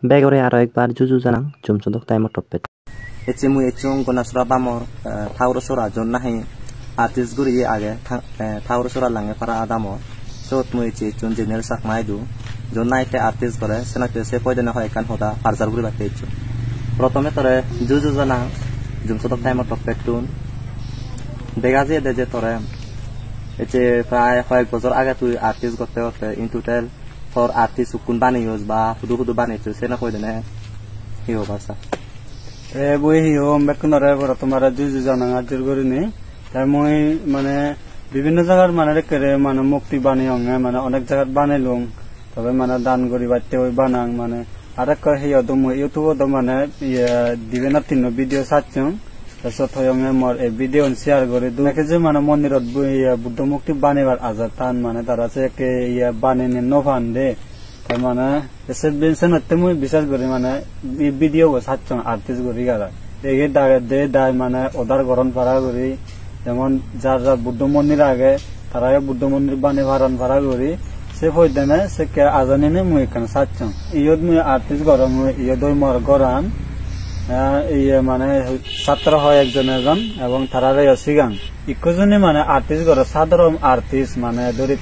Begore aro ekbar juju janang jumsudok taimo toppet. Ecemu ecung gona sura bamor tauro sura jonna hai artist guri age tauro sura lange para adamo sot mu eche ecung general sak maidu jonna ite artist gore senate se poidena hoy kan hoda parjar guri batte echu protome tore juju janang jumsudok taimo toppet tun degaje deje tore eche প্রায় কয়েক বছর আগে তুই artist করতে করতে in total for artist কোন বানিয়েছ বা হুদু হুদু বানিয়েছ সেনা কই দেনে কি অবস্থা এ বই হিও মেকনরে বড় তোমার জুজু জানা আজর করিনি তাই মই মানে বিভিন্ন জায়গার মানে রেকরে মানে মুক্তি বানিয়ং মানে অনেক জায়গা বানাইলুম তবে মানে দান করি বাইতে ওই বানাং মানে আরেক হিও দম ইউটিউব দ মানে দিবে না তিন ভিডিও সাচ্ছং সথয়ঙে মর এই ভিডিও শেয়ার করে দুকে যে মানে মন্দিরত বুদ্ধ মুক্তি বানিবার আজাদ তান মানে তারা সে কে বানিনে নভান দে তার মানে এসে বেনসন তুমি বিশ্বাস করি মানে ভিডিও সাচ্ছং আর্টিস্ট করি গারা এই দাগে দে দাই মানে ওদার গরণ পারা করি যেমন যার যার বুদ্ধ মন্দির আগে তারা বুদ্ধ মন্দির বানি ভারণ ভাড়া করি সে হই দেনে সে কে আজানিনে মুই এখানে সাচ্ছং ইয়দ মুই আর্টিস্ট গরম ইয়দই মর গরান মানে ছাত্র হয় একজন একজন এবং তারারে সিগাং ইকজনে মানে আর্টিস্ট করে সাধারণ আর্টিস্ট মানে ধরি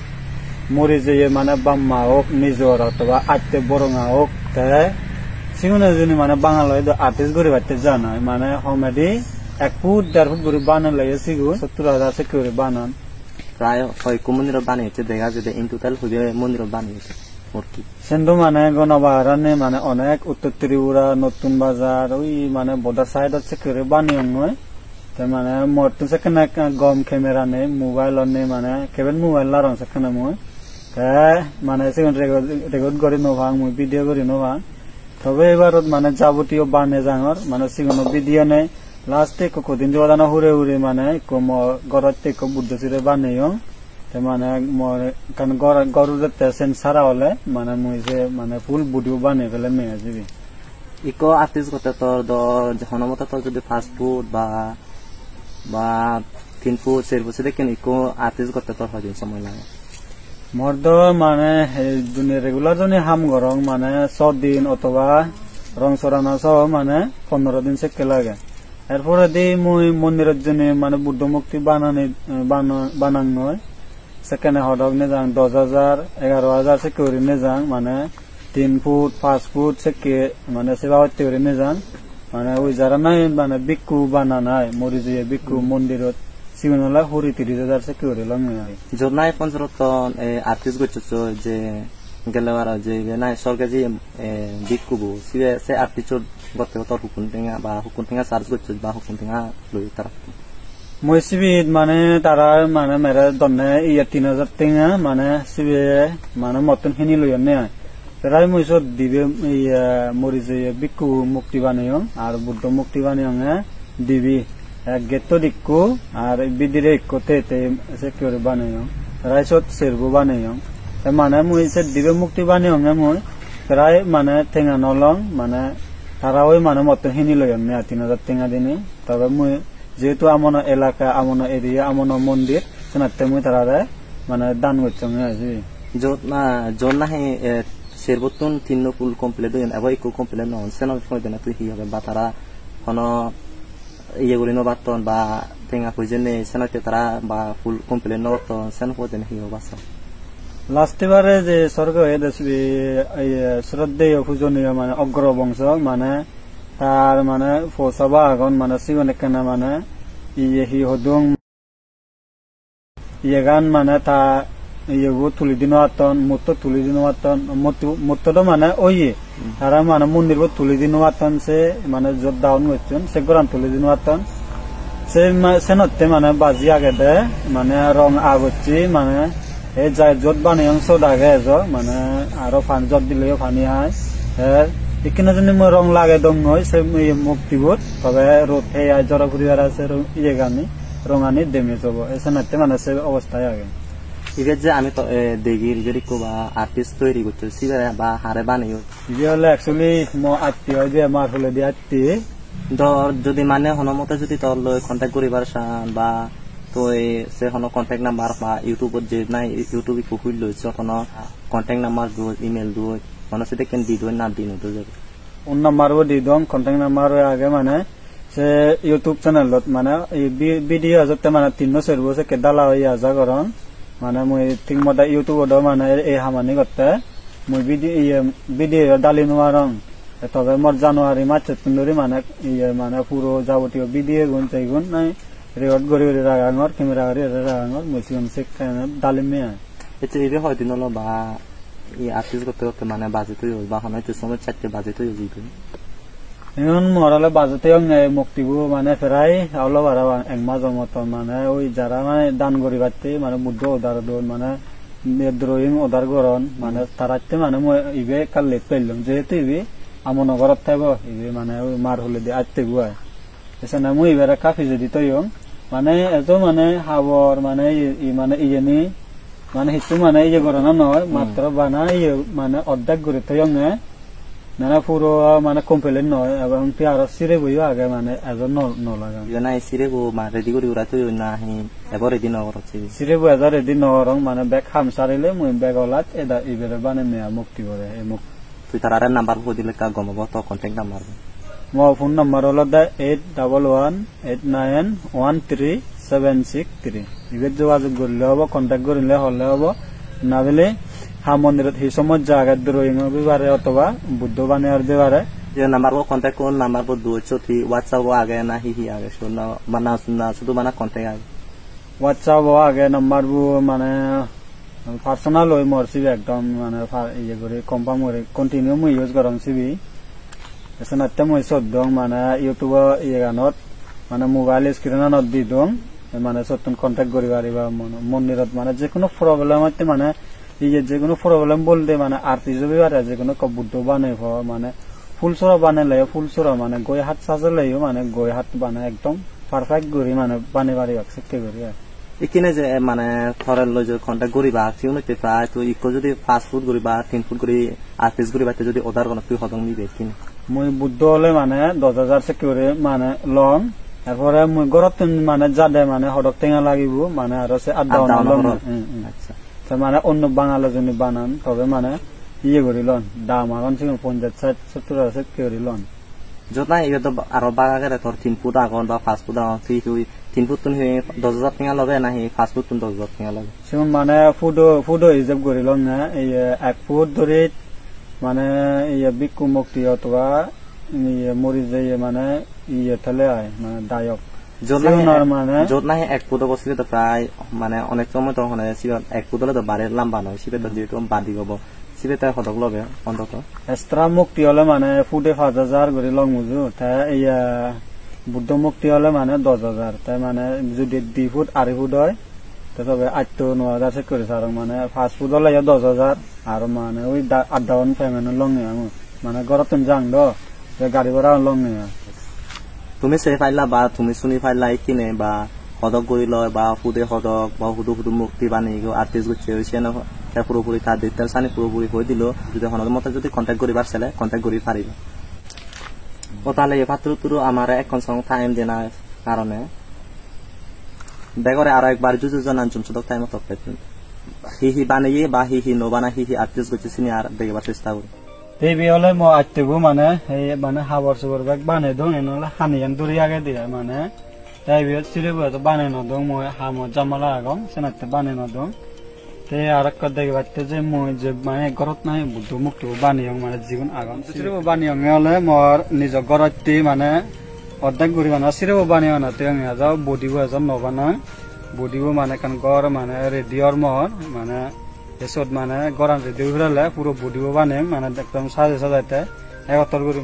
মরি যে মানে বাম্মা হোক নিজর অথবা আত্মে বরঙা হোক সিগুনে যদি মানে বাঙালি আর্টিস্ট করে বাড়তে জানা মানে কমেডি 1 ফুট 1.5 ফুট করে বানান লাগে সিগু 70,000 সে করে বানান প্রায় হয় মন্দির বানিয়েছে দেখা যেতে ইন টোটাল হুজে মন্দির বানিয়েছে সেন্ডু মানে গণবাহারানে মানে অনেক উত্তর ত্রিপুরা নতুন বাজার ওই মানে বর্ডার সাইড হচ্ছে করে বানিয়ং নয় তাই মানে মরতু সেখানে গম ক্যামেরা নেই মোবাইল নেই মানে কেবল মোবাইল লারং সেখানে মই মানে সেখানে রেকর্ড করে নভাং মই ভিডিও করে নভাং তবে এবার মানে যাবতীয় বানে যাঙর মানে সেখানে ভিডিও নেই লাস্টে কদিন জোদানা হুরে হুরে মানে গড়তে বুদ্ধ চিরে বানিয়ং মানে কারণ গরু যাতে সারা হলে মানে মুই যে মানে ফুল ভিডিও বানিয়ে ফেলে মেয়ে যাবি ইকো আর্টিস্ট করতে তোর হনমত তোর যদি ফাস্ট ফুড বা 3 ফুট 4 ফুট দেখেন ইকো আর্টিস্ট করতে তোর হয় সময় লাগে মর্দ মানে রেগুলার জনে হাম গরং মানে 6 দিন অথবা রং সরানো সহ মানে 15 দিন সেকে লাগে এরপরে দি মুই মন্দিরের জন্য মানে বুদ্ধ মুক্তি বানান নয় সেখানে হডক নে যাং 10,000 11,000 সে করে নে যাং মানে 3 ফুট 5 ফুট সে কে মানে সেবা হতে করে নে যাং মানে ওই যারা নাই মানে বিক্ষু বানানাই মরি যে বিক্ষু মন্দিরত সিগনলা হরি 30,000 সে করে লং নাই জনাই পঞ্চরতন আর্টিস্ট গচ্ছ যে গেলবার যে নাই সরকার যে বিক্ষু বু সে আর্টিস্ট গতে তোর হুকুম টেঙ্গা চার্জ গচ্ছ বা হুকুম টেঙ্গা লই তারা মই সিবিত মানে তারা মানে মেরে দনে 3,000 টেঙ্গা মানে সিবি মানে মতন খিনি লই নে প্রায় মই সব দিবে মরি যে বিক্ষু মুক্তি বানাইও আর বুদ্ধ মুক্তি বানাইও দিবি গেট দিকু আর বিদিরে কোতে সে করে বানাইও প্রায় সব সেরবো বানাইও মানে মই সে দিবে মুক্তি বানাইও মই প্রায় মানে টেঙ্গা নলং মানে তারা ওই মানে মতন খিনি লই নে 3,000 টেঙ্গা দিনে তবে মই যেহেতু আমন এলাকা আমন এরিয়া আমন মন্দির সেনাতে মুই তারারে মানে দান করছং আজি জোন না হে সেরবতন তিন ফুল কমপ্লিট হইন আবার ইকো কমপ্লিট নন সেনা ফয় দেনা তুই হি হবে বা তারা কোন ইয়ে গুলি নবাতন বা টেঙ্গা কইজেনে সেনাতে তারা বা ফুল কমপ্লিট নবাতন সেনা ফয় দেনা হি হবে লাস্টে বারে যে সরকার দেশবি শ্রদ্ধেয় পূজনীয় মানে অগ্রবংশ মানে তার মানে ফসবা আগন মানে সিগনে কেনা মানে ইয়ে হি হদুং ইয়ে গান মানে তা ইয়ে গো তুলি দিন আতন মত তুলি দিন আতন মত মানে ওই তারা মানে মন্দির গো তুলি দিন আতন সে মানে জব ডাউন হচ্ছেন সে গরান তুলি দিন আতন সে সেনতে মানে বাজি আগে দে মানে রং আগচ্ছি মানে এই যাই জত বানি অংশ দাগে মানে আরো ফান জত দিলেও ফানি হয় এখানে যদি রং লাগে দং নয় সে মুক্তিবোধ তবে রোদ হে জরা ঘুরি আছে ইয়ে গানি রঙানি ডেমেজ হবো এসে নাতে মানে সে অবস্থায় আগে ইগে যে আমি তো দেখি যদি কোবা আর্টিস্ট তৈরি করতে সিবে বা হারে বানিও ইগে হলে অ্যাকচুয়ালি ম আত্মীয় যে আমার হলে দিয়ে আত্মীয় ধর যদি মানে হনমতে যদি তোর লই কন্টাক্ট করিবার চান বা তো সে হন কন্টাক্ট নাম্বার বা ইউটিউবত যে নাই ইউটিউব খুল লইছ হন কন্টাক্ট নাম্বার দো ইমেল দো মানে সেটা কেন দি দো না দিন তো ফোন নাম্বারও দি দম কন্ট্যাক্ট নাম্বার আগে মানে সে ইউটিউব চ্যানেলত মানে ভিডিও আজতে মানে 3 বছর কে দালা হই আজা করন মানে মই ঠিক মতে ইউটিউবত মানে এই হামানি করতে মই ভিডিও ডালি নোয়ারং তবে মোর জানুয়ারি মাস ধরে মানে মানে পুরো যাবতীয় ভিডিও গুণ চাই গুণ নাই রেকর্ড করে রাগাঙর ক্যামেরা করে রাগাঙর মুসিম সে ডালি মে এটা এই হয়তো নলো বা এই আর্টিস্ট করতে করতে মানে বাজেট হই বা হয়তো সময় 4টা বাজেট হই যাইতো এখন মরালে বাজেতে মুক্তিবু মানে প্রায় আলো বারা এক মাসের মতো মানে ওই যারা মানে দান করি বাড়তে মানে বুদ্ধ উদার দোন মানে ড্রয়িং উদার করন মানে তারাতে মানে ইবে কাল লেট পাইলাম যেহেতু ইবে আমন ঘরত থাকবো ইবে মানে ওই মার হলে দিয়ে আটতে গুয়ায় এসে না মুই এবারে কাফি যদি তৈয়ং মানে এত মানে হাবর মানে মানে ইয়েনি মানে হিসু মানে ইয়ে করে না নয় মাত্র বানা ইয়ে মানে অর্ধেক করে তৈয়ং না পুরো মানে কমপ্লেন নয় এবং আর সিরে বইও আগে মানে এজন নলাগা না সিরে বো মা রেডি করে উড়া তুই না হি এবার রেডি ন করছি সিরে বো এজার রেডি ন রং মানে ব্যাগ খাম সারিলে মুই ব্যাগ ওলাত এদা ইবেরে বানে মেয়া মুক্তি করে এই মুক্তি তুই তার আর নাম্বার কো দিলে কা গমব তো কন্টাক্ট নাম্বার মো ফোন নাম্বার হলো 8111891376 ইবে যোগাযোগ করলে হবে কন্টাক্ট করলে হলে হবে না বলে হা মন্দিরত হি সময় জায়গা ড্রয়িং বিবারে অথবা বুদ্ধ বানিয়ার দেবারে যে নাম্বার কো কন্টাক্ট কোন নাম্বার কো দুইছো থি হোয়াটসঅ্যাপ আগে না হি আগে শুনা মানে শুধু মানে কন্টাক্ট আগে হোয়াটসঅ্যাপ আগে নাম্বার বু মানে পার্সোনাল ওই মরসি একদম মানে ইয়ে করে কনফার্ম করে কন্টিনিউ মই ইউজ করম সিবি এসনাতে মই সদং মানে ইউটিউব ইয়ে গানত মানে মোবাইল স্ক্রিনত দি দং মানে সতন কন্টাক্ট করি পারিবা মন্দিরত মানে যে কোনো প্রবলেম আছে মানে ইয়ে যে কোনো প্রবলেম বলতে মানে আর্টিস্ট বিবারে যে কোনো বুদ্ধ বানাই মানে ফুলসরা বানাইলে ফুলসরা মানে গই হাত সাজালেও মানে গই হাত বানায় একদম পারফেক্ট করি মানে বানাই পারিবা সেকে করি এখানে যে মানে থরের লয় যে কন্টাক্ট করিবা কিউ নতে প্রায় তো ইকো যদি 5 ফুট করিবা 3 ফুট করি আর্টিস্ট করিবা যদি অর্ডার কোন তুই হদং নিবে কিন মই বুদ্ধ হলে মানে 10000 সেকে করে মানে লং তারপরে মই গরত মানে জাদে মানে হদক টেঙা লাগিব মানে আর সে আড্ডা লং আচ্ছা মানে অন্য বাঙালি জন্য বানান তবে মানে ইয়ে করিলন দাম এখন 50-70 আছে করিলন যতনা ইয়ে তো আর বাগারে তোর 3 ফুট আগন বা 5 ফুট আগন তুই 3 ফুট তুন 10000 টাকা লগে না 5 ফুট তুন 10000 টাকা লগে সেমন মানে ফুড হিসাব করিলন না এই 1 ফুট ধরে মানে ইয়ে বিকু মুক্তি অথবা ইয়ে মরি যে মানে ইয়ে থলে আয় মানে দায়ক যত নাই 1 ফুট বসলে তো প্রায় মানে অনেক সময় তো মানে 1 ফুট হলে তো বাড়ির লম্বা নয় সিবে তো যেহেতু বাদি হবো সিবে তাই হদক লবে অন্তত এক্সট্রা মুক্তি হলে মানে ফুটে 5000 করে লং মুজু তাই ইয়া বুদ্ধ মুক্তি হলে মানে 10000 তাই মানে যদি 2 ফুট 2.5 ফুট হয় তবে 8-9000 সে করে সার মানে 5 ফুট হলে 10000 আর মানে ওই 8 পেমেন্ট লং মানে গরতন যাং দ গাড়ি ভাড়া লং নিয়া তুমি সে ফাইলা বা তুমি শুনি ফাইলা কিনে বা হদক করি লয় বা ফুদে হদক বা হুদু মুক্তি বানিয়ে আর্টিস্ট গুছে হয়েছে না পুরোপুরি তার ডিটেলস আনি পুরোপুরি হয়ে দিল যদি হনর মতো যদি কন্ট্যাক্ট করি পারছিলে কন্ট্যাক্ট করি পারিব ও তাহলে এ পাত্র তুরু আমার এখন সঙ্গ টাইম দেনার কারণে বেগরে আরো একবার জুজু জানান চুমচুদক টাইম তো পেতেন হি বানিয়ে বা হি নো বানা হি আর্টিস্ট গুছে সিনি আর দেখবার চেষ্টা করি এই বিহলে ম আইতেগু মানে এই মানে হাবর সবর ব্যাগ বানে দং এনলা হানিয়ান দূরি আগে দিয়া মানে তাই বিহ সিরেবু তো বানে ন দং মই হাম জামালা আগম সেনাতে বানে ন দং তে আরক দেখি বাতে যে মই যে মানে গরত নাই বুদ্ধ মুক্তি বানিয়ং মানে জীবন আগম সিরেবু বানিয়ং হলে মোর নিজ গরতি মানে অর্ধেক গরি বানা সিরেবু বানিয়ং না তে যাও বডিবু এজন নবানা বডিবু মানে কান গর মানে রেডিওর মোর মানে এসত মানে গরান রেডি হইলে পুরো বডিও বানে মানে একদম সাজে সাজাইতে একতর করে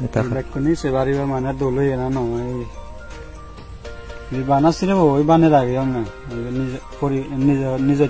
এটা দেখনি সেবারিবা মানে দলই না নয় এই বানাসিরে ওই বানে রাখি না নিজে নিজে নিজে